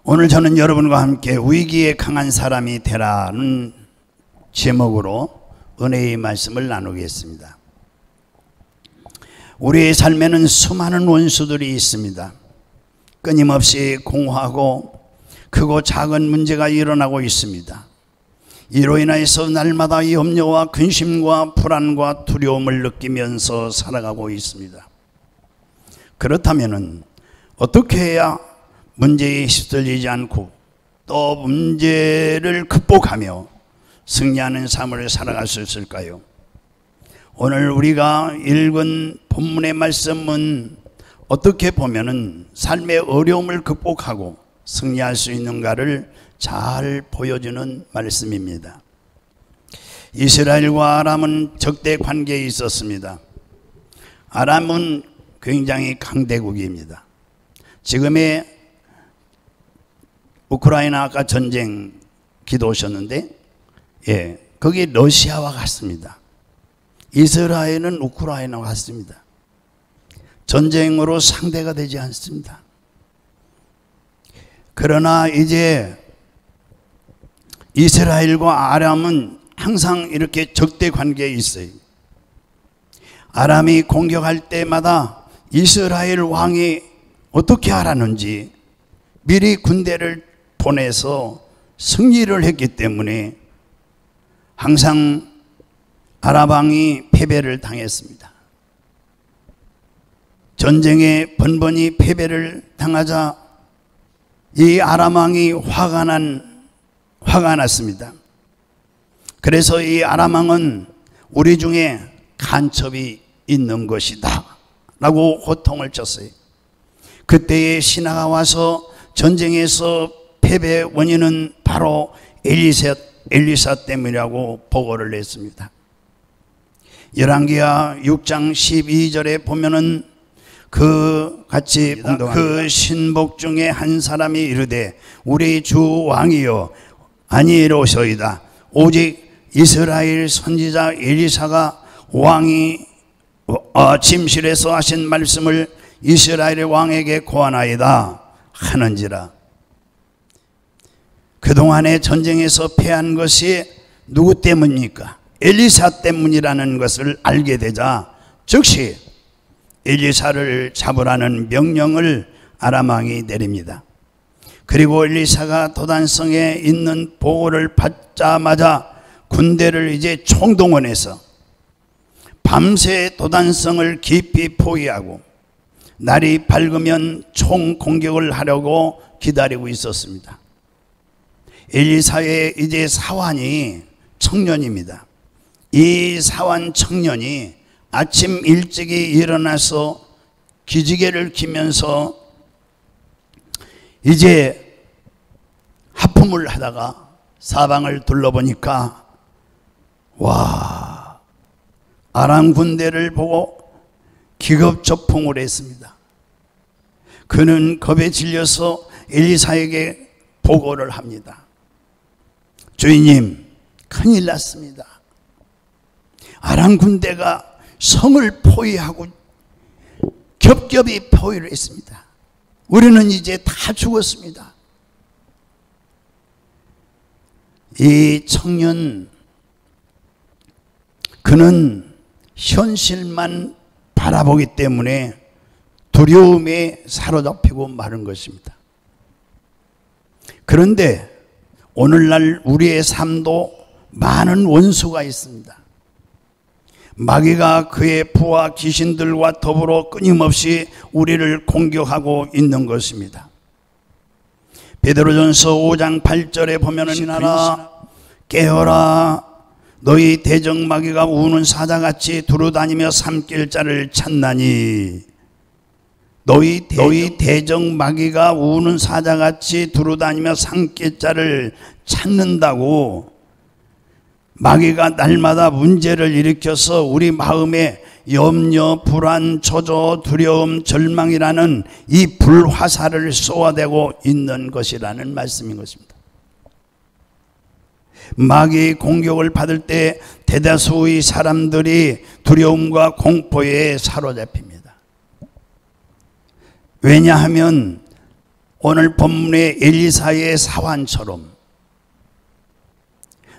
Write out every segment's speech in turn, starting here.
오늘 저는 여러분과 함께 위기에 강한 사람이 되라는 제목으로 은혜의 말씀을 나누겠습니다. 우리의 삶에는 수많은 원수들이 있습니다. 끊임없이 공허하고 크고 작은 문제가 일어나고 있습니다. 이로 인해서 날마다 염려와 근심과 불안과 두려움을 느끼면서 살아가고 있습니다. 그렇다면 어떻게 해야 문제에 휩쓸리지 않고 또 문제를 극복하며 승리하는 삶을 살아갈 수 있을까요? 오늘 우리가 읽은 본문의 말씀은 어떻게 보면은 삶의 어려움을 극복하고 승리할 수 있는가를 잘 보여주는 말씀입니다. 이스라엘과 아람은 적대 관계에 있었습니다. 아람은 굉장히 강대국입니다. 지금의 우크라이나 아까 전쟁 기도하셨는데, 거기 러시아와 같습니다. 이스라엘은 우크라이나와 같습니다. 전쟁으로 상대가 되지 않습니다. 그러나 이제 이스라엘과 아람은 항상 이렇게 적대 관계에 있어요. 아람이 공격할 때마다 이스라엘 왕이 어떻게 하라는지 미리 군대를 보내서 승리를 했기 때문에 항상 아람 왕이 패배를 당했습니다. 전쟁에 번번이 패배를 당하자 이 아람 왕이 화가 났습니다. 그래서 이 아람 왕은 우리 중에 간첩이 있는 것이다 라고 호통을 쳤어요. 그때의 신하가 와서 전쟁에서 패배 원인은 바로 엘리사 때문이라고 보고를 했습니다. 열왕기하 6장 12절에 보면은 같이 그 신복 중에 한 사람이 이르되 우리 주 왕이여 아니로소이다. 오직 이스라엘 선지자 엘리사가 왕이 침실에서 하신 말씀을 이스라엘 왕에게 고하나이다 하는지라. 그동안의 전쟁에서 패한 것이 누구 때문입니까? 엘리사 때문이라는 것을 알게 되자 즉시 엘리사를 잡으라는 명령을 아람 왕이 내립니다. 그리고 엘리사가 도단성에 있는 보고를 받자마자 군대를 이제 총동원해서 밤새 도단성을 깊이 포위하고 날이 밝으면 총 공격을 하려고 기다리고 있었습니다. 엘리사의 이제 사환이 청년입니다. 이 사환 청년이 아침 일찍이 일어나서 기지개를 키면서 이제 하품을 하다가 사방을 둘러보니까 와, 아람 군대를 보고 기겁조풍을 했습니다. 그는 겁에 질려서 엘리사에게 보고를 합니다. 주인님, 큰일 났습니다. 아람 군대가 성을 포위하고 겹겹이 포위를 했습니다. 우리는 이제 다 죽었습니다. 이 청년, 그는 현실만 바라보기 때문에 두려움에 사로잡히고 마른 것입니다. 그런데 오늘날 우리의 삶도 많은 원수가 있습니다. 마귀가 그의 부하 귀신들과 더불어 끊임없이 우리를 공격하고 있는 것입니다. 베드로전서 5장 8절에 보면은 신하라 깨어라 너희 대적 마귀가 우는 사자같이 두루다니며 삼킬 자를 찾나니 너희 대적 마귀가 우는 사자같이 두루다니며 삼킬 자를 찾는다고. 마귀가 날마다 문제를 일으켜서 우리 마음에 염려, 불안, 초조, 두려움, 절망이라는 이 불화살을 쏘아대고 있는 것이라는 말씀인 것입니다. 마귀의 공격을 받을 때 대다수의 사람들이 두려움과 공포에 사로잡힙니다. 왜냐하면 오늘 본문의 엘리사의 사환처럼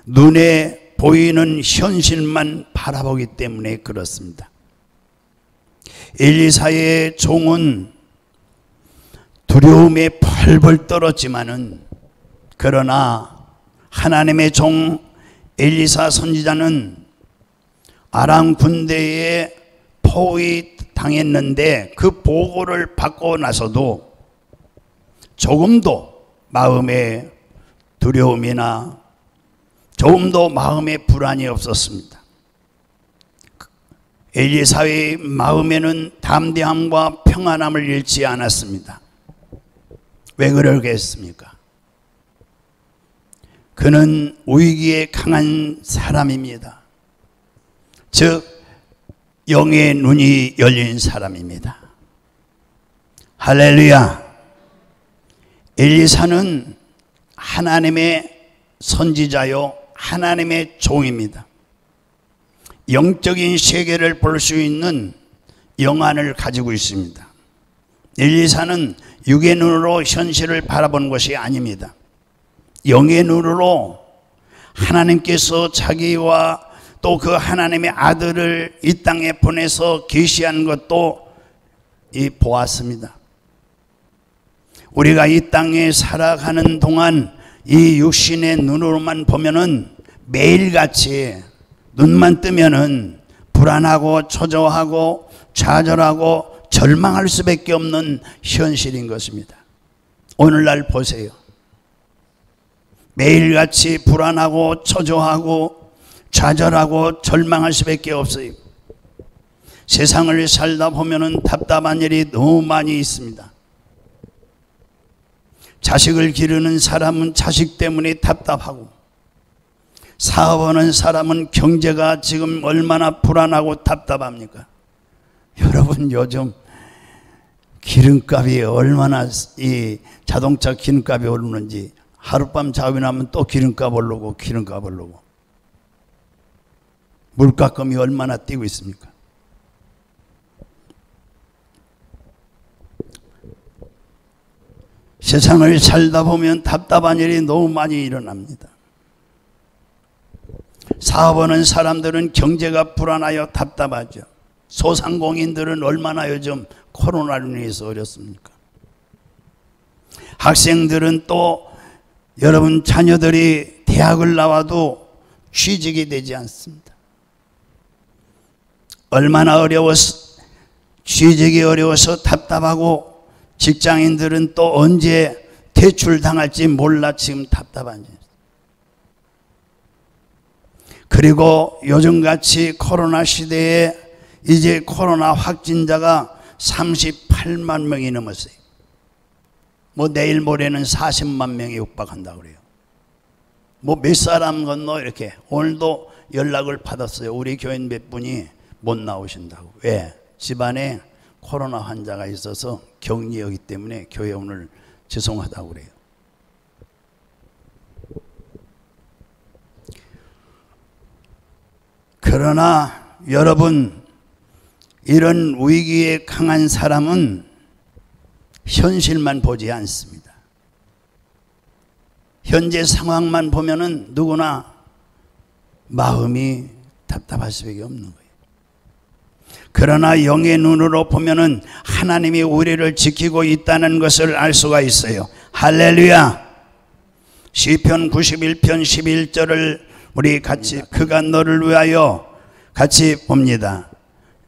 눈에 보이는 현실만 바라보기 때문에 그렇습니다. 엘리사의 종은 두려움에 펄펄 떨었지만은, 그러나 하나님의 종 엘리사 선지자는 아람 군대에 포위 당했는데 그 보고를 받고 나서도 조금도 마음에 두려움이나 조금도 마음에 불안이 없었습니다. 엘리사의 마음에는 담대함과 평안함을 잃지 않았습니다. 왜 그러겠습니까? 그는 위기에 강한 사람입니다. 즉 영의 눈이 열린 사람입니다. 할렐루야. 엘리사는 하나님의 선지자요 하나님의 종입니다. 영적인 세계를 볼 수 있는 영안을 가지고 있습니다. 엘리사는 육의 눈으로 현실을 바라본 것이 아닙니다. 영의 눈으로 하나님께서 자기와 또 그 하나님의 아들을 이 땅에 보내서 계시한 것도 보았습니다. 우리가 이 땅에 살아가는 동안 이 육신의 눈으로만 보면은 매일같이 눈만 뜨면은 불안하고 초조하고 좌절하고 절망할 수밖에 없는 현실인 것입니다. 오늘날 보세요. 매일같이 불안하고 초조하고 좌절하고 절망할 수밖에 없어요. 세상을 살다 보면은 답답한 일이 너무 많이 있습니다. 자식을 기르는 사람은 자식 때문에 답답하고, 사업하는 사람은 경제가 지금 얼마나 불안하고 답답합니까? 여러분, 요즘 기름값이 얼마나, 이 자동차 기름값이 오르는지, 하룻밤 자고 나면 또 기름값 오르고 기름값 오르고, 물가금이 얼마나 뛰고 있습니까? 세상을 살다 보면 답답한 일이 너무 많이 일어납니다. 사업하는 사람들은 경제가 불안하여 답답하죠. 소상공인들은 얼마나 요즘 코로나로 인해서 어렵습니까? 학생들은 또 여러분 자녀들이 대학을 나와도 취직이 되지 않습니다. 얼마나 어려워서, 취직이 어려워서 답답하고, 직장인들은 또 언제 퇴출당할지 몰라 지금 답답한지. 그리고 요즘같이 코로나 시대에 이제 코로나 확진자가 38만 명이 넘었어요. 뭐 내일 모레는 40만 명이 육박한다고 그래요. 뭐 몇 사람 건너 이렇게. 오늘도 연락을 받았어요. 우리 교인 몇 분이 못 나오신다고. 왜? 집안에 코로나 환자가 있어서 격리이기 때문에 교회 오늘 죄송하다고 그래요. 그러나 여러분, 이런 위기에 강한 사람은 현실만 보지 않습니다. 현재 상황만 보면은 누구나 마음이 답답할 수밖에 없는 거예요. 그러나 영의 눈으로 보면은 하나님이 우리를 지키고 있다는 것을 알 수가 있어요. 할렐루야. 시편 91편 11절을 우리 같이, 그가 너를 위하여, 같이 봅니다.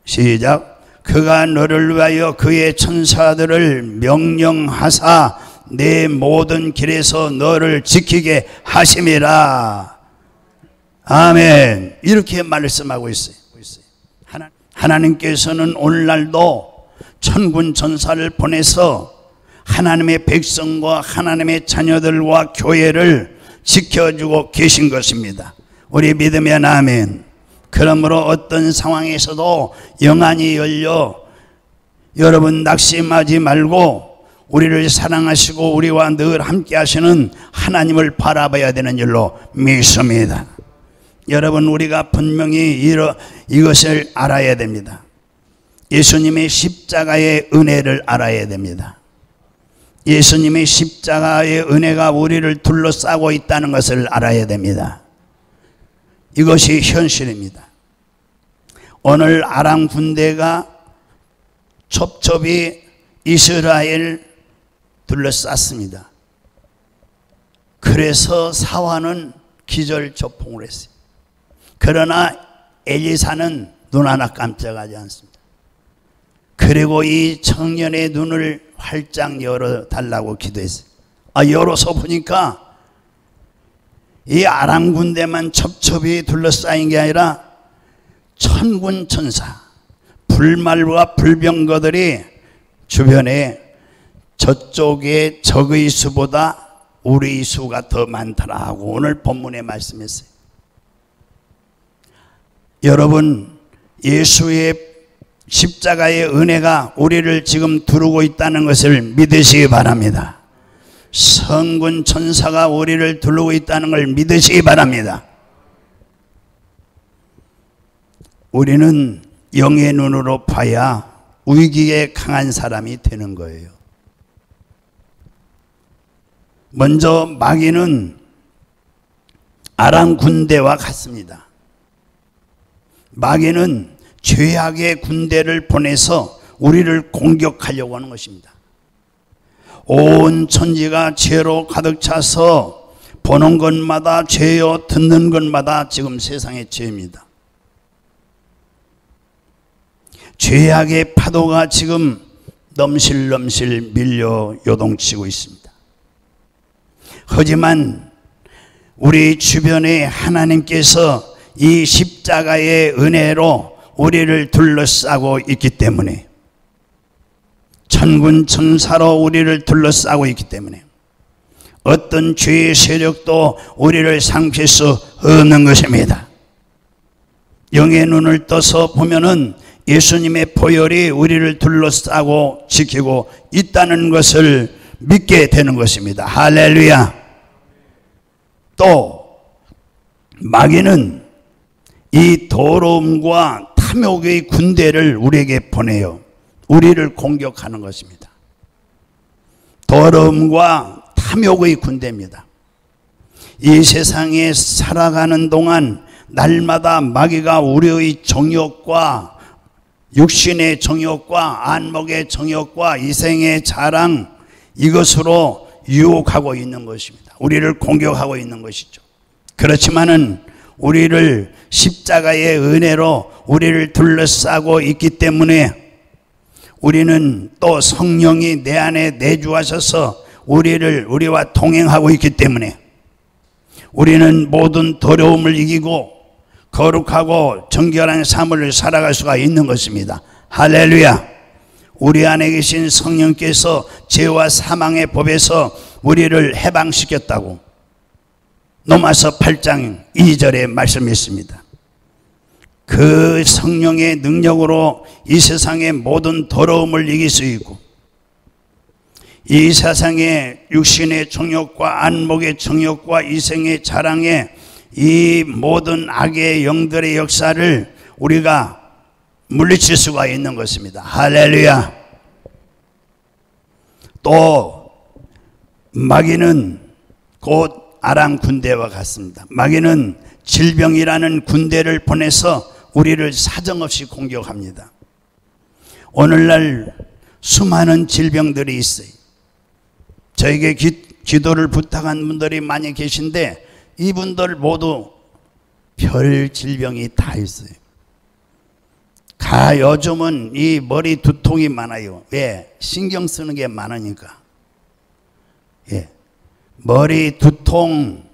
시작. 그가 너를 위하여 그의 천사들을 명령하사 내 모든 길에서 너를 지키게 하심이라. 아멘. 이렇게 말씀하고 있어요. 하나님께서는 오늘날도 천군 천사를 보내서 하나님의 백성과 하나님의 자녀들과 교회를 지켜주고 계신 것입니다. 우리 믿으면 아멘. 그러므로 어떤 상황에서도 영안이 열려 여러분 낙심하지 말고 우리를 사랑하시고 우리와 늘 함께 하시는 하나님을 바라봐야 되는 줄로 믿습니다. 여러분, 우리가 분명히 이것을 알아야 됩니다. 예수님의 십자가의 은혜를 알아야 됩니다. 예수님의 십자가의 은혜가 우리를 둘러싸고 있다는 것을 알아야 됩니다. 이것이 현실입니다. 오늘 아람 군대가 첩첩이 이스라엘 둘러쌌습니다. 그래서 사환은 기절초풍을 했어요. 그러나 엘리사는 눈 하나 깜짝하지 않습니다. 그리고 이 청년의 눈을 활짝 열어달라고 기도했어요. 열어서 보니까 이 아람 군대만 첩첩이 둘러싸인 게 아니라 천군 천사, 불말과 불병거들이 주변에 저쪽에 적의 수보다 우리 수가 더 많더라고 오늘 본문에 말씀했어요. 여러분, 예수의 십자가의 은혜가 우리를 지금 두르고 있다는 것을 믿으시기 바랍니다. 성군 천사가 우리를 두르고 있다는 걸 믿으시기 바랍니다. 우리는 영의 눈으로 봐야 위기에 강한 사람이 되는 거예요. 먼저 마귀는 아람 군대와 같습니다. 마귀는 죄악의 군대를 보내서 우리를 공격하려고 하는 것입니다. 온 천지가 죄로 가득 차서 보는 것마다 죄요, 듣는 것마다 지금 세상의 죄입니다. 죄악의 파도가 지금 넘실넘실 밀려 요동치고 있습니다. 하지만 우리 주변에 하나님께서 이 십자가의 은혜로 우리를 둘러싸고 있기 때문에, 천군 천사로 우리를 둘러싸고 있기 때문에 어떤 죄의 세력도 우리를 삼킬 수 없는 것입니다. 영의 눈을 떠서 보면은 예수님의 보혈이 우리를 둘러싸고 지키고 있다는 것을 믿게 되는 것입니다. 할렐루야. 또 마귀는 이 더러움과 탐욕의 군대를 우리에게 보내요. 우리를 공격하는 것입니다. 더러움과 탐욕의 군대입니다. 이 세상에 살아가는 동안 날마다 마귀가 우리의 정욕과 육신의 정욕과 안목의 정욕과 이생의 자랑, 이것으로 유혹하고 있는 것입니다. 우리를 공격하고 있는 것이죠. 그렇지만은 우리를 십자가의 은혜로 우리를 둘러싸고 있기 때문에 우리는 또 성령이 내 안에 내주하셔서 우리와 동행하고 있기 때문에 우리는 모든 더러움을 이기고 거룩하고 정결한 삶을 살아갈 수가 있는 것입니다. 할렐루야. 우리 안에 계신 성령께서 죄와 사망의 법에서 우리를 해방시켰다고 로마서 8장 2절에 말씀했습니다. 그 성령의 능력으로 이 세상의 모든 더러움을 이길 수 있고, 이 세상의 육신의 정욕과 안목의 정욕과 이생의 자랑에 이 모든 악의 영들의 역사를 우리가 물리칠 수가 있는 것입니다. 할렐루야. 또 마귀는 곧 아람 군대와 같습니다. 마귀는 질병이라는 군대를 보내서 우리를 사정없이 공격합니다. 오늘날 수많은 질병들이 있어요. 저에게 기도를 부탁한 분들이 많이 계신데 이분들 모두 별 질병이 다 있어요. 요즘은 이 머리 두통이 많아요. 왜? 신경 쓰는 게 많으니까. 예. 머리 두통,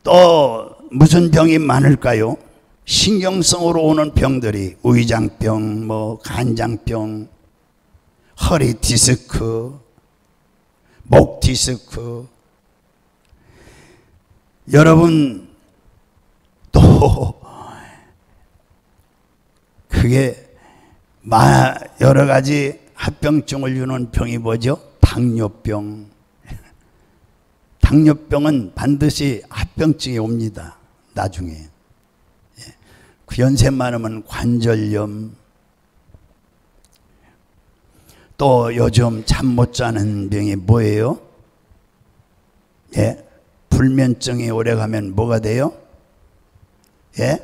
또 무슨 병이 많을까요? 신경성으로 오는 병들이 위장병, 간장병, 허리 디스크, 목 디스크. 여러분, 또 그게 여러 가지 합병증을 주는 병이 뭐죠? 당뇨병. 당뇨병은 반드시 합병증이 옵니다. 나중에. 그 연세 많으면 관절염. 또 요즘 잠 못 자는 병이 뭐예요? 예? 불면증이 오래가면 뭐가 돼요? 예?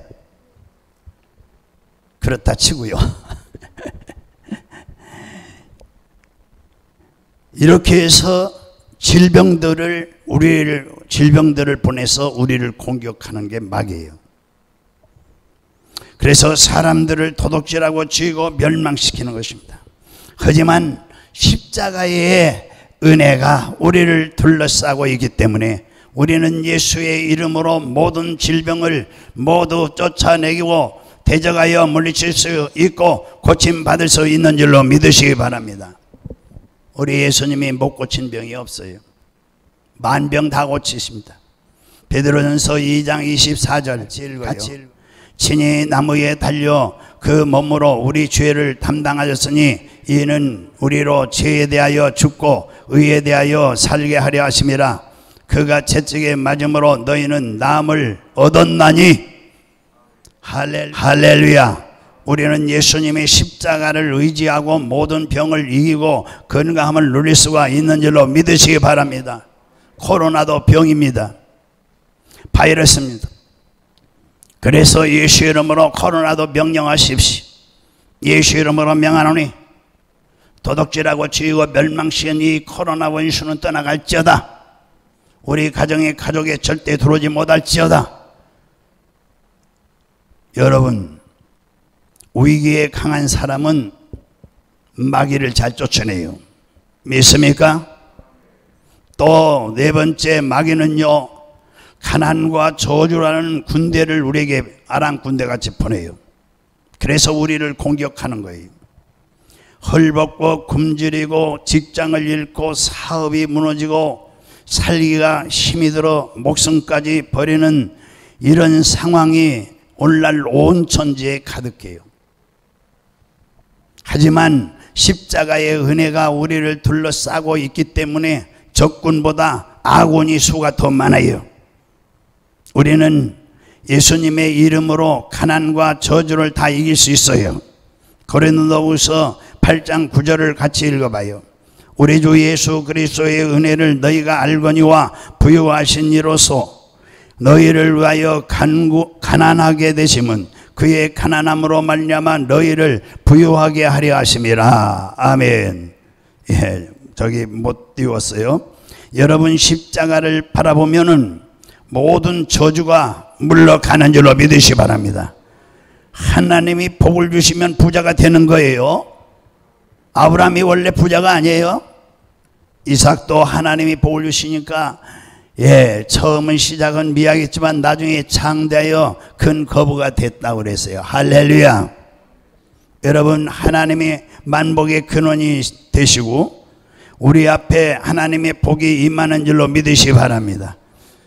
그렇다 치고요. 이렇게 해서 질병들을 보내서 우리를 공격하는 게 마귀예요. 그래서 사람들을 도둑질하고 죽이고 멸망시키는 것입니다. 하지만 십자가의 은혜가 우리를 둘러싸고 있기 때문에 우리는 예수의 이름으로 모든 질병을 모두 쫓아내고 대적하여 물리칠 수 있고 고침받을 수 있는 줄로 믿으시기 바랍니다. 우리 예수님이 못 고친 병이 없어요. 만병 다 고치십니다. 베드로전서 2장 24절 같이 읽어요. 친히 나무에 달려 그 몸으로 우리 죄를 담당하셨으니 이는 우리로 죄에 대하여 죽고 의에 대하여 살게 하려 하심이라. 그가 채찍에 맞음으로 너희는 나음을 얻었나니. 할렐루야. 우리는 예수님의 십자가를 의지하고 모든 병을 이기고 건강함을 누릴 수가 있는 줄로 믿으시기 바랍니다. 코로나도 병입니다. 바이러스입니다. 그래서 예수 이름으로 코로나도 명령하십시오. 예수 이름으로 명하노니 도둑질하고 죽이고 멸망시킨 이 코로나 원수는 떠나갈지어다. 우리 가정에 절대 들어오지 못할지어다. 여러분, 위기에 강한 사람은 마귀를 잘 쫓아내요. 믿습니까? 또 네 번째, 마귀는요 가난과 저주라는 군대를 우리에게 아람 군대같이 보내요. 그래서 우리를 공격하는 거예요. 헐벗고 굶주리고 직장을 잃고 사업이 무너지고 살기가 힘이 들어 목숨까지 버리는 이런 상황이 오늘날 온 천지에 가득해요. 하지만 십자가의 은혜가 우리를 둘러싸고 있기 때문에 적군보다 아군이 수가 더 많아요. 우리는 예수님의 이름으로 가난과 저주를 다 이길 수 있어요. 고린도후서 8장 9절을 같이 읽어봐요. 우리 주 예수 그리스도의 은혜를 너희가 알거니와 부유하신 이로써 너희를 위하여 가난하게 되심은 그의 가난함으로 말미암아 너희를 부유하게 하려 하심이라. 아멘. 예, 저기 못 띄웠어요. 여러분 십자가를 바라보면은 모든 저주가 물러가는 줄로 믿으시 바랍니다. 하나님이 복을 주시면 부자가 되는 거예요. 아브라함이 원래 부자가 아니에요. 이삭도 하나님이 복을 주시니까 처음은 시작은 미약했지만 나중에 장대하여 큰 거부가 됐다고 그랬어요. 할렐루야. 여러분, 하나님이 만복의 근원이 되시고 우리 앞에 하나님의 복이 임하는 줄로 믿으시기 바랍니다.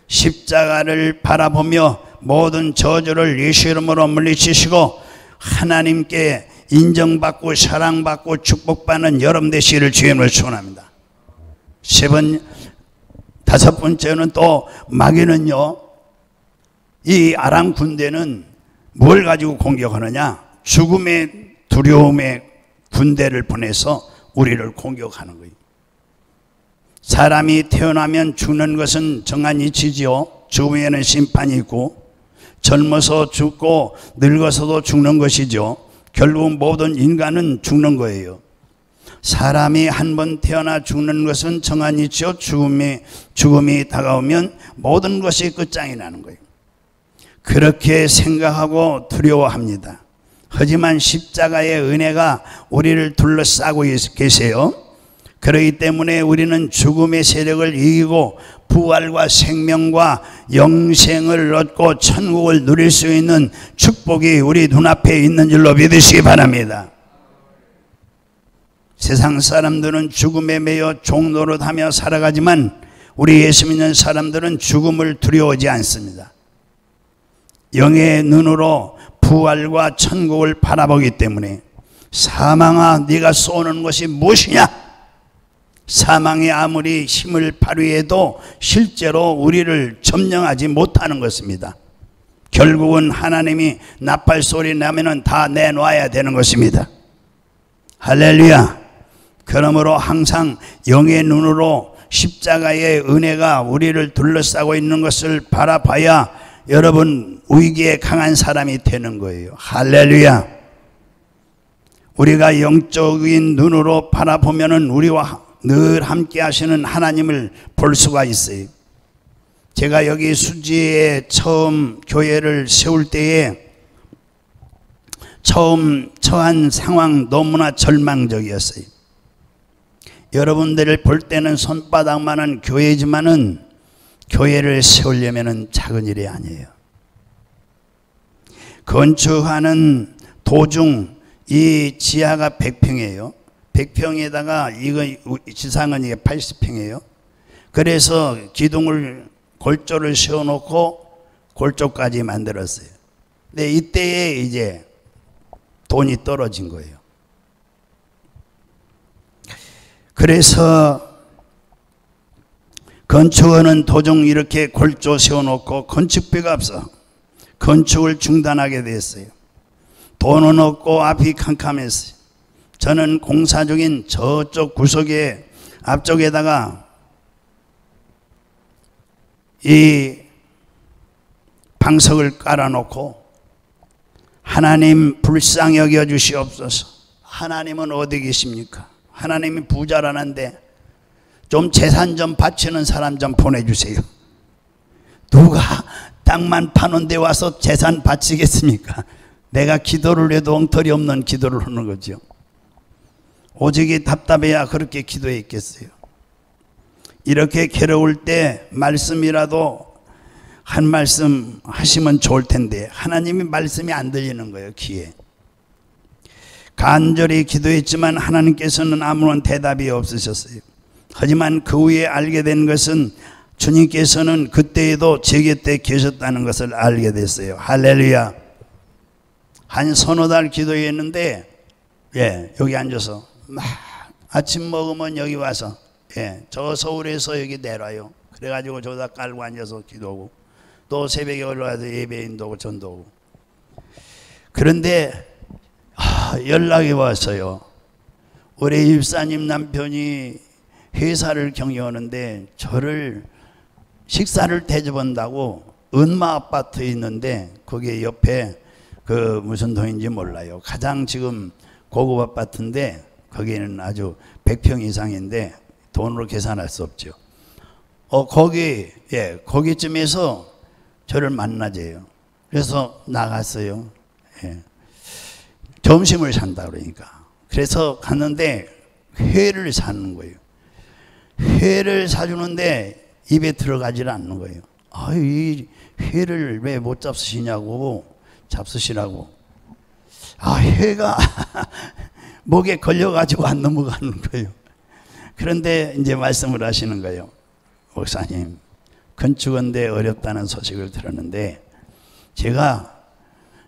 십자가를 바라보며 모든 저주를 예수 이름으로 물리치시고 하나님께 인정받고 사랑받고 축복받는 여러분 되시기를 주님으로 축원합니다. 다섯 번째는 또 마귀는요, 이 아람 군대는 뭘 가지고 공격하느냐? 죽음의 두려움의 군대를 보내서 우리를 공격하는 거예요. 사람이 태어나면 죽는 것은 정한 이치지요. 죽음에는 심판이 있고 젊어서 죽고 늙어서도 죽는 것이죠. 결국 모든 인간은 죽는 거예요. 사람이 한 번 태어나 죽는 것은 정한 이치요. 죽음이 다가오면 모든 것이 끝장이 나는 거예요. 그렇게 생각하고 두려워합니다. 하지만 십자가의 은혜가 우리를 둘러싸고 계세요. 그렇기 때문에 우리는 죽음의 세력을 이기고 부활과 생명과 영생을 얻고 천국을 누릴 수 있는 축복이 우리 눈앞에 있는 줄로 믿으시기 바랍니다. 세상 사람들은 죽음에 매여 종노릇하며 살아가지만 우리 예수 믿는 사람들은 죽음을 두려워하지 않습니다. 영의 눈으로 부활과 천국을 바라보기 때문에 사망아 네가 쏘는 것이 무엇이냐? 사망이 아무리 힘을 발휘해도 실제로 우리를 점령하지 못하는 것입니다. 결국은 하나님이 나팔 소리 나면은 다 내놔야 되는 것입니다. 할렐루야. 그러므로 항상 영의 눈으로 십자가의 은혜가 우리를 둘러싸고 있는 것을 바라봐야 여러분 위기에 강한 사람이 되는 거예요. 할렐루야. 우리가 영적인 눈으로 바라보면은 우리와 늘 함께 하시는 하나님을 볼 수가 있어요. 제가 여기 수지에 처음 교회를 세울 때에 처음 처한 상황 너무나 절망적이었어요. 여러분들을 볼 때는 손바닥만한 교회지만은 교회를 세우려면은 작은 일이 아니에요. 건축하는 도중 이 지하가 100평이에요. 100평에다가 이거 지상은 이게 80평이에요. 그래서 기둥을 골조를 세워놓고 골조까지 만들었어요. 근데 이때에 이제 돈이 떨어진 거예요. 그래서 건축원은 도중 이렇게 골조 세워놓고 건축비가 없어 건축을 중단하게 됐어요. 돈은 없고 앞이 캄캄했어요. 저는 공사 중인 저쪽 구석에 앞쪽에다가 이 방석을 깔아놓고 하나님 불쌍히 여겨 주시옵소서. 하나님은 어디 계십니까? 하나님이 부자라는데 좀 재산 좀 바치는 사람 좀 보내주세요. 누가 땅만 파는 데 와서 재산 바치겠습니까? 내가 기도를 해도 엉터리 없는 기도를 하는 거죠. 오직이 답답해야 그렇게 기도했겠어요. 이렇게 괴로울 때 말씀이라도 한 말씀 하시면 좋을 텐데 하나님이 말씀이 안 들리는 거예요. 귀에. 간절히 기도했지만 하나님께서는 아무런 대답이 없으셨어요. 하지만 그 후에 알게 된 것은 주님께서는 그때에도 제 곁에 계셨다는 것을 알게 됐어요. 할렐루야. 한 서너 달 기도했는데 여기 앉아서 막 아침 먹으면 여기 와서 저 서울에서 여기 내려요. 그래가지고 저다 깔고 앉아서 기도하고 또 새벽에 올라와서 예배인도 오고 전도 오고. 그런데 연락이 왔어요. 우리 집사님 남편이 회사를 경영하는데 저를 식사를 대접한다고 은마 아파트에 있는데 거기에 옆에 그 무슨 동인지 몰라요. 가장 지금 고급 아파트인데 거기는 아주 100평 이상인데 돈으로 계산할 수 없죠. 거기쯤에서 저를 만나재요. 그래서 나갔어요. 점심을 산다 그러니까. 그래서 갔는데 회를 사는 거예요. 회를 사주는데 입에 들어가질 않는 거예요. 이 회를 왜 못 잡수시냐고. 잡수시라고. 회가 목에 걸려가지고 안 넘어가는 거예요. 그런데 이제 말씀을 하시는 거예요. 목사님, 건축원데 어렵다는 소식을 들었는데 제가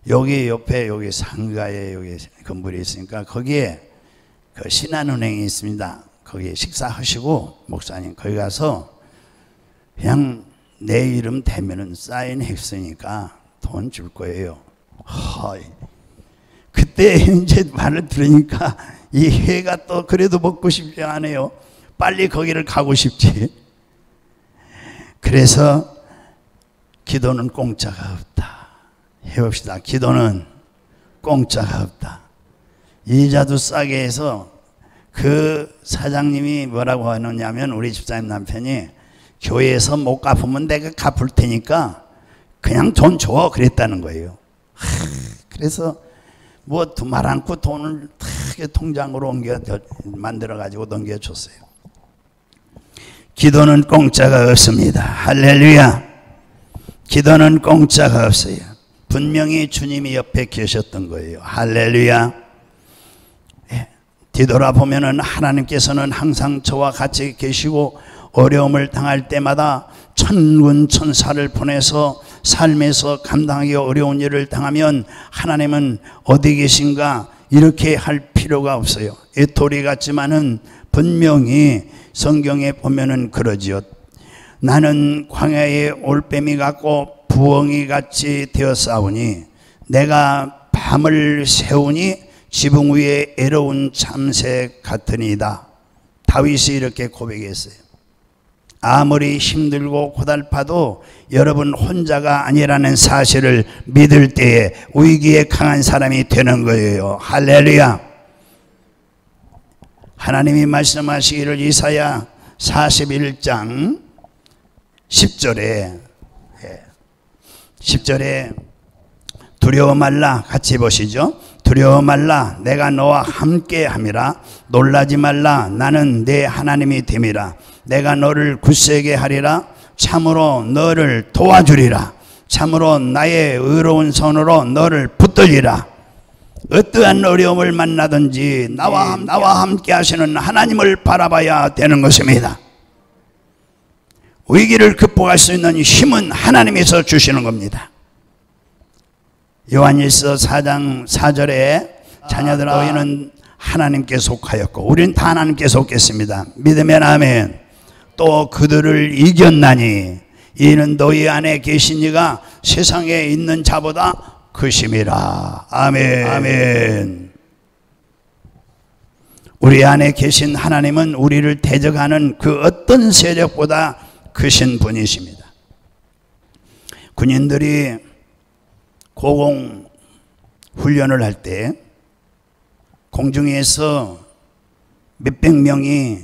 여기 옆에 여기 상가에 여기 건물이 있으니까 거기에 그 신한은행이 있습니다. 거기에 식사하시고 목사님 거기 가서 그냥 내 이름 대면은 사인했으니까 돈 줄 거예요. 그때 이제 말을 들으니까 이 회가 또 그래도 먹고 싶지 않아요. 빨리 거기를 가고 싶지. 그래서 기도는 공짜가 없다. 해봅시다. 기도는 공짜가 없다. 이자도 싸게 해서 그 사장님이 뭐라고 하느냐면 우리 집사님 남편이 교회에서 못 갚으면 내가 갚을 테니까 그냥 돈 줘 그랬다는 거예요. 그래서 뭐 두말 않고 돈을 크게 통장으로 만들어 가지고 넘겨줬어요. 기도는 공짜가 없습니다. 할렐루야. 기도는 공짜가 없어요. 분명히 주님이 옆에 계셨던 거예요. 할렐루야. 뒤돌아보면은 하나님께서는 항상 저와 같이 계시고 어려움을 당할 때마다 천군 천사를 보내서 삶에서 감당하기 어려운 일을 당하면 하나님은 어디 계신가 이렇게 할 필요가 없어요. 애토리 같지만은 분명히 성경에 보면은 그러지요. 나는 광야의 올빼미 같고 부엉이 같이 되었사오니 내가 밤을 새우니 지붕 위에 애로운 참새 같으니이다. 다윗이 이렇게 고백했어요. 아무리 힘들고 고달파도 여러분 혼자가 아니라는 사실을 믿을 때에 위기에 강한 사람이 되는 거예요. 할렐루야. 하나님이 말씀하시기를 이사야 41장 10절에 두려워 말라. 같이 보시죠. 두려워 말라. 내가 너와 함께 함이라. 놀라지 말라. 나는 내 하나님이 됨이라. 내가 너를 굳세게 하리라. 참으로 너를 도와주리라. 참으로 나의 의로운 손으로 너를 붙들리라. 어떠한 어려움을 만나든지 나와 함께 하시는 하나님을 바라봐야 되는 것입니다. 위기를 극복할 수 있는 힘은 하나님에서 주시는 겁니다. 요한일서 4장 4절에 자녀들아 너희는 하나님께 속하였고 우리는 다 하나님께 속했습니다. 믿으면 아멘. 또 그들을 이겼나니 이는 너희 안에 계신 이가 세상에 있는 자보다 크심이라. 아멘. 아멘. 우리 안에 계신 하나님은 우리를 대적하는 그 어떤 세력보다 크신 분이십니다. 군인들이 고공 훈련을 할 때 공중에서 몇백 명이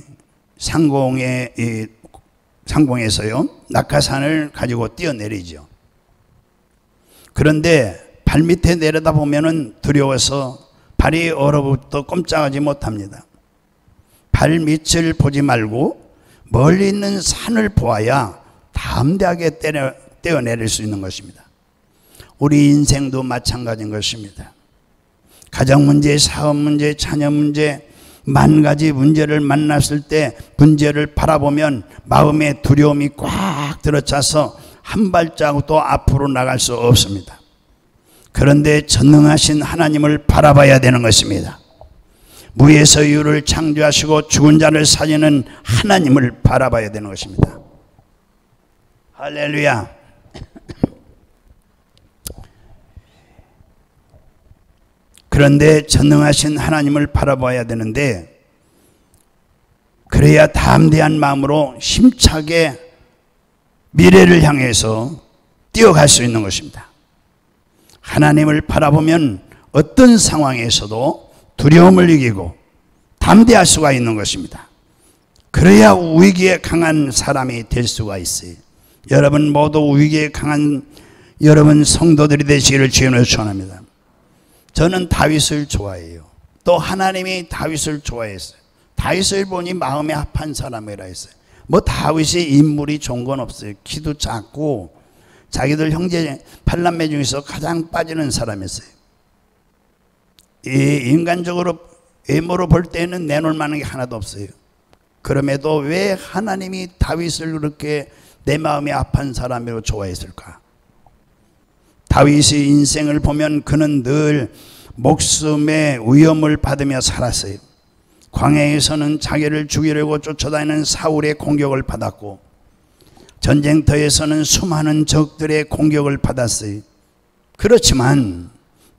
상공에서요 낙하산을 가지고 뛰어내리죠. 그런데 발밑에 내려다보면 두려워서 발이 얼어붙어 꼼짝하지 못합니다. 발밑을 보지 말고 멀리 있는 산을 보아야 담대하게 떼어내릴 수 있는 것입니다. 우리 인생도 마찬가지인 것입니다. 가정 문제, 사업 문제, 자녀 문제, 만 가지 문제를 만났을 때 문제를 바라보면 마음에 두려움이 꽉 들어차서 한 발자국도 앞으로 나갈 수 없습니다. 그런데 전능하신 하나님을 바라봐야 되는 것입니다. 무에서 유를 창조하시고 죽은 자를 살리는 하나님을 바라봐야 되는 것입니다. 할렐루야. 그런데 전능하신 하나님을 바라봐야 되는데 그래야 담대한 마음으로 힘차게 미래를 향해서 뛰어갈 수 있는 것입니다. 하나님을 바라보면 어떤 상황에서도 두려움을 이기고 담대할 수가 있는 것입니다. 그래야 위기에 강한 사람이 될 수가 있어요. 여러분 모두 위기에 강한 여러분 성도들이 되시기를 주님으로 축원합니다. 저는 다윗을 좋아해요. 또 하나님이 다윗을 좋아했어요. 다윗을 보니 마음에 합한 사람이라 했어요. 뭐 다윗이 인물이 좋은 건 없어요. 키도 작고 자기들 형제 8남매 중에서 가장 빠지는 사람이었어요. 인간적으로 외모로 볼 때는 내놓을 만한 게 하나도 없어요. 그럼에도 왜 하나님이 다윗을 그렇게 내 마음에 합한 사람으로 좋아했을까? 다윗의 인생을 보면 그는 늘 목숨의 위험을 받으며 살았어요. 광야에서는 자기를 죽이려고 쫓아다니는 사울의 공격을 받았고 전쟁터에서는 수많은 적들의 공격을 받았어요. 그렇지만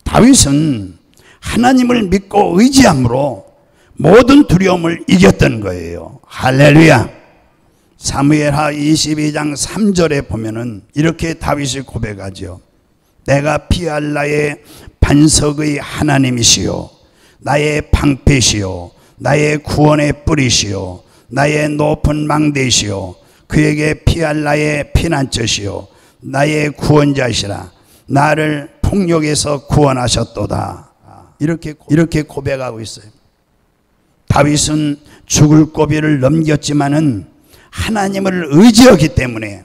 다윗은 하나님을 믿고 의지함으로 모든 두려움을 이겼던 거예요. 할렐루야. 사무엘하 22장 3절에 보면은 이렇게 다윗이 고백하죠. 내가 피할 나의 반석의 하나님이시요 나의 방패시요 나의 구원의 뿌리시요 나의 높은 망대시요 그에게 피할 나의 피난처시요 나의 구원자시라 나를 폭력에서 구원하셨도다. 이렇게 고백하고 있어요. 다윗은 죽을 고비를 넘겼지만은 하나님을 의지하기 때문에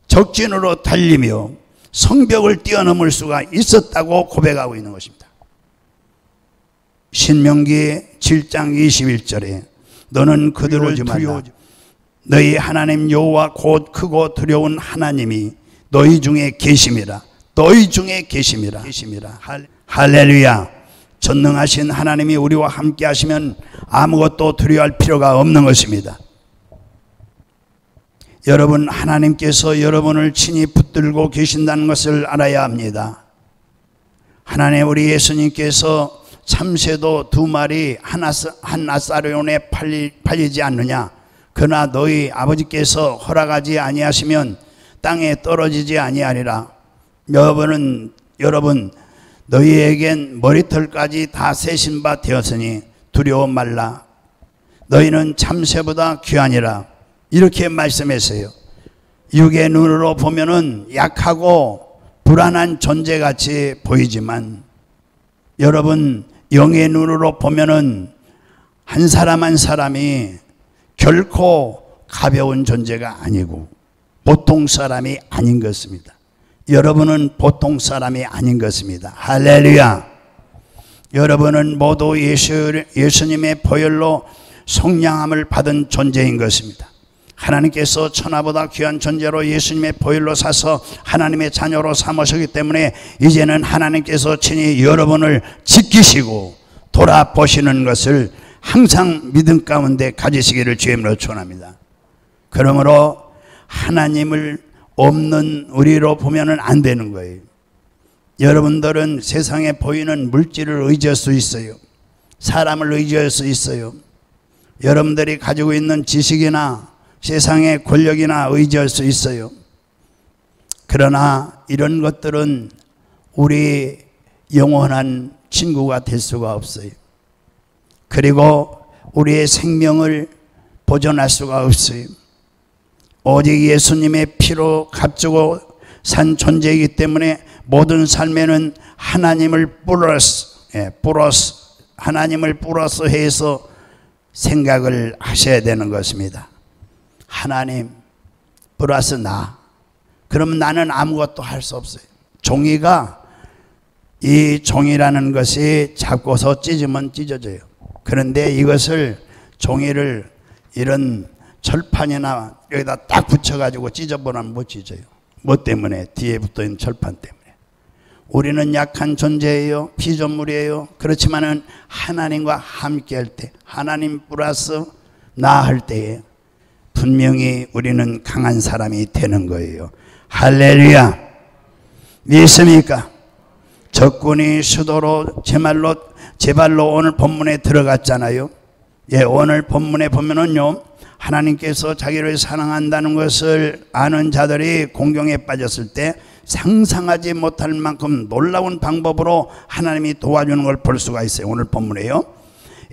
적진으로 달리며 성벽을 뛰어넘을 수가 있었다고 고백하고 있는 것입니다. 신명기 7장 21절에 너는 그들을 두려워하지 너희 하나님 여호와 곧 크고 두려운 하나님이 너희 중에 계심이라. 너희 중에 계심이라. 할렐루야. 전능하신 하나님이 우리와 함께 하시면 아무것도 두려워할 필요가 없는 것입니다. 여러분, 하나님께서 여러분을 친히 붙들고 계신다는 것을 알아야 합니다. 하나님 우리 예수님께서 참새도 2마리 한나사로온에 팔리지 않느냐. 그러나 너희 아버지께서 허락하지 아니하시면 땅에 떨어지지 아니하리라. 여러분 너희에겐 머리털까지 다 세신 바 되었으니 두려워 말라. 너희는 참새보다 귀하니라. 이렇게 말씀했어요. 육의 눈으로 보면은 약하고 불안한 존재같이 보이지만 여러분 영의 눈으로 보면은 한 사람 한 사람이 결코 가벼운 존재가 아니고 보통 사람이 아닌 것입니다. 여러분은 보통 사람이 아닌 것입니다. 할렐루야. 여러분은 모두 예수님의 보혈로 속량함을 받은 존재인 것입니다. 하나님께서 천하보다 귀한 존재로 예수님의 보혈로 사서 하나님의 자녀로 삼으셨기 때문에 이제는 하나님께서 친히 여러분을 지키시고 돌아보시는 것을 항상 믿음 가운데 가지시기를 주님으로 축원합니다. 그러므로 하나님을 없는 우리로 보면은 안 되는 거예요. 여러분들은 세상에 보이는 물질을 의지할 수 있어요. 사람을 의지할 수 있어요. 여러분들이 가지고 있는 지식이나 세상의 권력이나 의지할 수 있어요. 그러나 이런 것들은 우리 영원한 친구가 될 수가 없어요. 그리고 우리의 생명을 보존할 수가 없어요. 오직 예수님의 피로 값주고 산 존재이기 때문에 모든 삶에는 하나님을 하나님을 플러스 해서 생각을 하셔야 되는 것입니다. 하나님 플러스 나. 그럼 나는 아무것도 할 수 없어요. 종이가 이 종이라는 것이 잡고서 찢으면 찢어져요. 그런데 이것을 종이를 이런 철판이나 여기다 딱 붙여가지고 찢어보면 못 찢어요. 뭐 때문에? 뒤에 붙어있는 철판 때문에. 우리는 약한 존재예요. 피조물이에요. 그렇지만은 하나님과 함께 할 때, 하나님 플러스 나 할 때에 분명히 우리는 강한 사람이 되는 거예요. 할렐루야. 믿습니까? 적군이 수도로 제 발로 오늘 본문에 들어갔잖아요. 예, 오늘 본문에 보면은요, 하나님께서 자기를 사랑한다는 것을 아는 자들이 공경에 빠졌을 때 상상하지 못할 만큼 놀라운 방법으로 하나님이 도와주는 걸 볼 수가 있어요. 오늘 본문에요.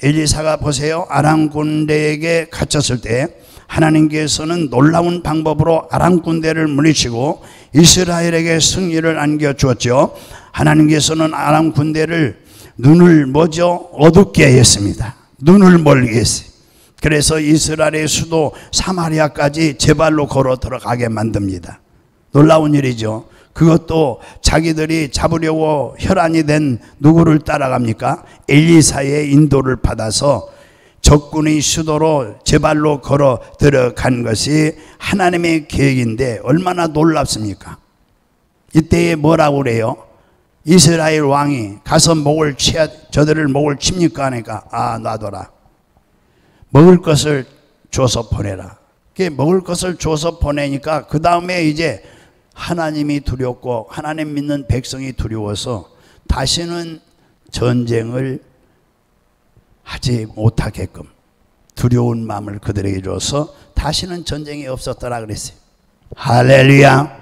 엘리사가 보세요. 아람 군대에게 갇혔을 때 하나님께서는 놀라운 방법으로 아람 군대를 물리치고 이스라엘에게 승리를 안겨주었죠. 하나님께서는 아람 군대를 눈을 어둡게 했습니다. 눈을 멀게 했어요. 그래서 이스라엘의 수도 사마리아까지 제 발로 걸어 들어가게 만듭니다. 놀라운 일이죠. 그것도 자기들이 잡으려고 혈안이 된 누구를 따라갑니까? 엘리사의 인도를 받아서 적군의 수도로 제 발로 걸어 들어간 것이 하나님의 계획인데 얼마나 놀랍습니까? 이때에 뭐라고 그래요? 이스라엘 왕이 가서 저들을 목을 칩니까? 하니까 놔둬라. 먹을 것을 줘서 보내라. 먹을 것을 줘서 보내니까 그 다음에 이제 하나님이 두렵고 하나님 믿는 백성이 두려워서 다시는 전쟁을 하지 못하게끔 두려운 마음을 그들에게 줘서 다시는 전쟁이 없었더라 그랬어요. 할렐루야.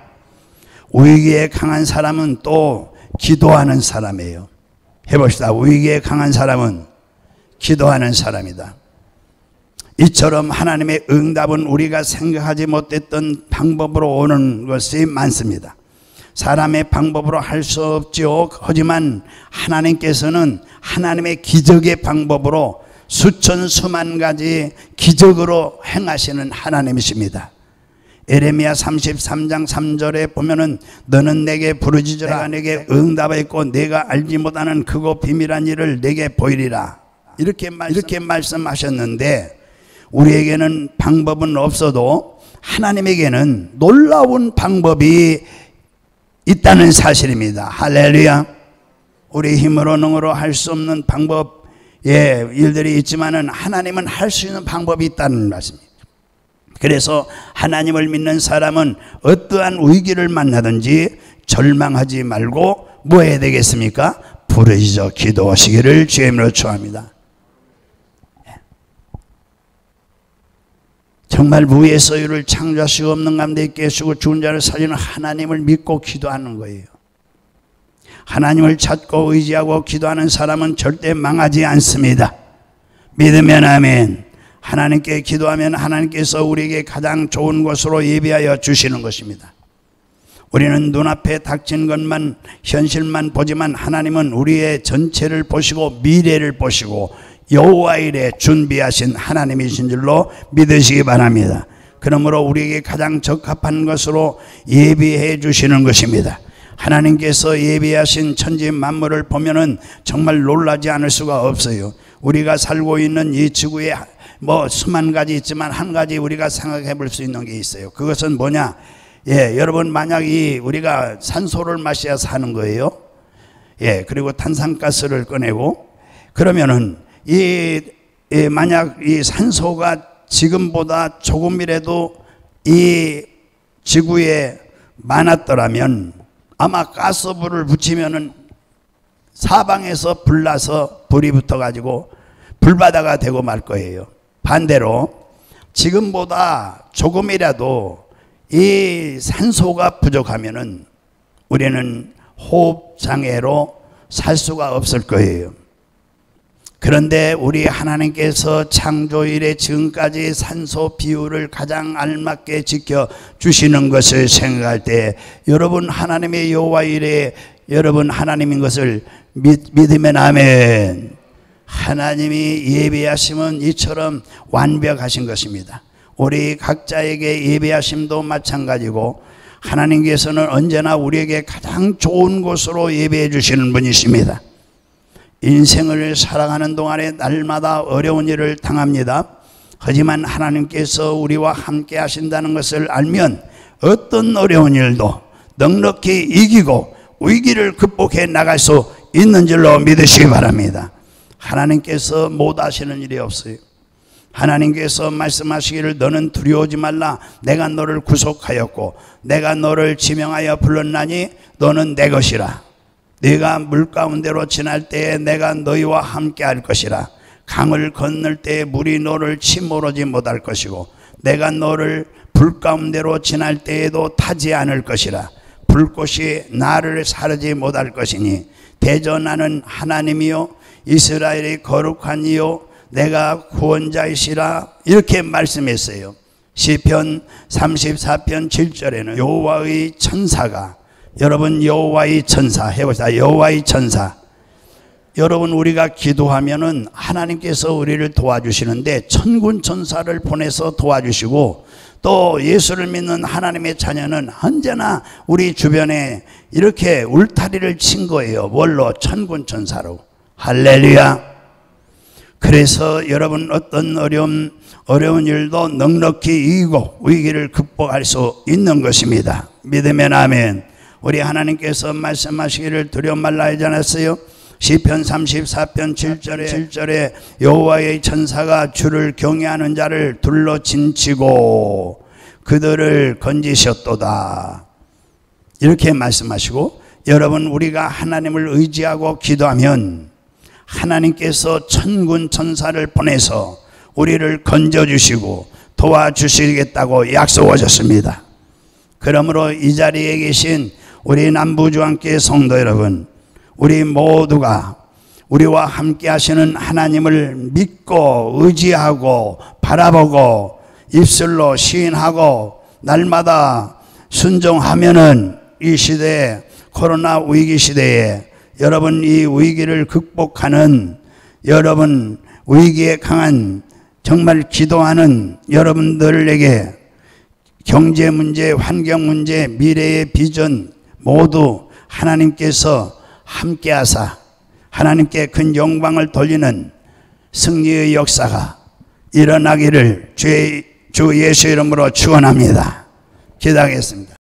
위기에 강한 사람은 또 기도하는 사람이에요. 해봅시다. 위기에 강한 사람은 기도하는 사람이다. 이처럼 하나님의 응답은 우리가 생각하지 못했던 방법으로 오는 것이 많습니다. 사람의 방법으로 할 수 없지요. 하지만 하나님께서는 하나님의 기적의 방법으로 수천 수만 가지 기적으로 행하시는 하나님이십니다. 에레미야 33장 3절에 보면은 너는 내게 부르짖으라. 내가 내게 응답했고 내가 알지 못하는 크고 비밀한 일을 내게 보이리라. 이렇게 말씀하셨는데 우리에게는 방법은 없어도 하나님에게는 놀라운 방법이 있다는 사실입니다. 할렐루야. 우리 힘으로 능으로 할 수 없는 방법의 일들이 있지만은 하나님은 할 수 있는 방법이 있다는 말씀입니다. 그래서 하나님을 믿는 사람은 어떠한 위기를 만나든지 절망하지 말고 뭐 해야 되겠습니까? 부르짖어 기도하시기를 주의 이름으로 축원합니다. 정말 무의 소유를 창조하시고 없는 가운데 있게 하시고 죽은 자를 살리는 하나님을 믿고 기도하는 거예요. 하나님을 찾고 의지하고 기도하는 사람은 절대 망하지 않습니다. 믿으면 아멘. 하나님께 기도하면 하나님께서 우리에게 가장 좋은 것으로 예비하여 주시는 것입니다. 우리는 눈앞에 닥친 것만, 현실만 보지만 하나님은 우리의 전체를 보시고 미래를 보시고 여호와 일에 준비하신 하나님이신 줄로 믿으시기 바랍니다. 그러므로 우리에게 가장 적합한 것으로 예비해 주시는 것입니다. 하나님께서 예비하신 천지 만물을 보면은 정말 놀라지 않을 수가 없어요. 우리가 살고 있는 이 지구에 수만 가지 있지만 한 가지 우리가 생각해 볼 수 있는 게 있어요. 그것은 뭐냐? 여러분, 만약 우리가 산소를 마셔야 사는 거예요. 그리고 탄산가스를 꺼내고, 그러면은 만약 이 산소가 지금보다 조금이라도 이 지구에 많았더라면 아마 가스불을 붙이면은 사방에서 불나서 불이 붙어가지고 불바다가 되고 말 거예요. 반대로 지금보다 조금이라도 이 산소가 부족하면은 우리는 호흡장애로 살 수가 없을 거예요. 그런데 우리 하나님께서 창조 이래 지금까지 산소 비율을 가장 알맞게 지켜주시는 것을 생각할 때 여러분 하나님의 여호와 이래 여러분 하나님인 것을 믿으면 아멘. 하나님이 예비하심은 이처럼 완벽하신 것입니다. 우리 각자에게 예비하심도 마찬가지고 하나님께서는 언제나 우리에게 가장 좋은 곳으로 예비해 주시는 분이십니다. 인생을 살아가는 동안에 날마다 어려운 일을 당합니다. 하지만 하나님께서 우리와 함께 하신다는 것을 알면 어떤 어려운 일도 넉넉히 이기고 위기를 극복해 나갈 수 있는 줄로 믿으시기 바랍니다. 하나님께서 못하시는 일이 없어요. 하나님께서 말씀하시기를 너는 두려워하지 말라. 내가 너를 구속하였고 내가 너를 지명하여 불렀나니 너는 내 것이라. 네가 물 가운데로 지날 때에 내가 너희와 함께 할 것이라. 강을 건널 때에 물이 너를 침몰하지 못할 것이고 내가 너를 불 가운데로 지날 때에도 타지 않을 것이라. 불꽃이 나를 사르지 못할 것이니 대저 나는 하나님이요 이스라엘의 거룩한 이요 내가 구원자이시라. 이렇게 말씀했어요. 시편 34편 7절에는 여호와의 천사가, 여러분 여호와의 천사 해보시다. 여호와의 천사. 여러분 우리가 기도하면은 하나님께서 우리를 도와주시는데 천군 천사를 보내서 도와주시고 또 예수를 믿는 하나님의 자녀는 언제나 우리 주변에 이렇게 울타리를 친 거예요. 뭘로? 천군 천사로. 할렐루야. 그래서 여러분 어떤 어려운 일도 넉넉히 이기고 위기를 극복할 수 있는 것입니다. 믿으면 아멘. 우리 하나님께서 말씀하시기를 두려워 말라 하지 않았어요? 시편 34편 7절에 여호와의 천사가 주를 경외하는 자를 둘러 진치고 그들을 건지셨도다. 이렇게 말씀하시고, 여러분 우리가 하나님을 의지하고 기도하면 하나님께서 천군 천사를 보내서 우리를 건져주시고 도와주시겠다고 약속하셨습니다. 그러므로 이 자리에 계신 우리 남부주안교회 성도 여러분, 우리 모두가 우리와 함께 하시는 하나님을 믿고 의지하고 바라보고 입술로 시인하고 날마다 순종하면은 이 시대에, 코로나 위기 시대에 여러분 이 위기를 극복하는, 여러분 위기에 강한 정말 기도하는 여러분들에게 경제 문제, 환경 문제, 미래의 비전 모두 하나님께서 함께 하사 하나님께 큰 영광을 돌리는 승리의 역사가 일어나기를 주 예수 이름으로 축원합니다. 기도하겠습니다.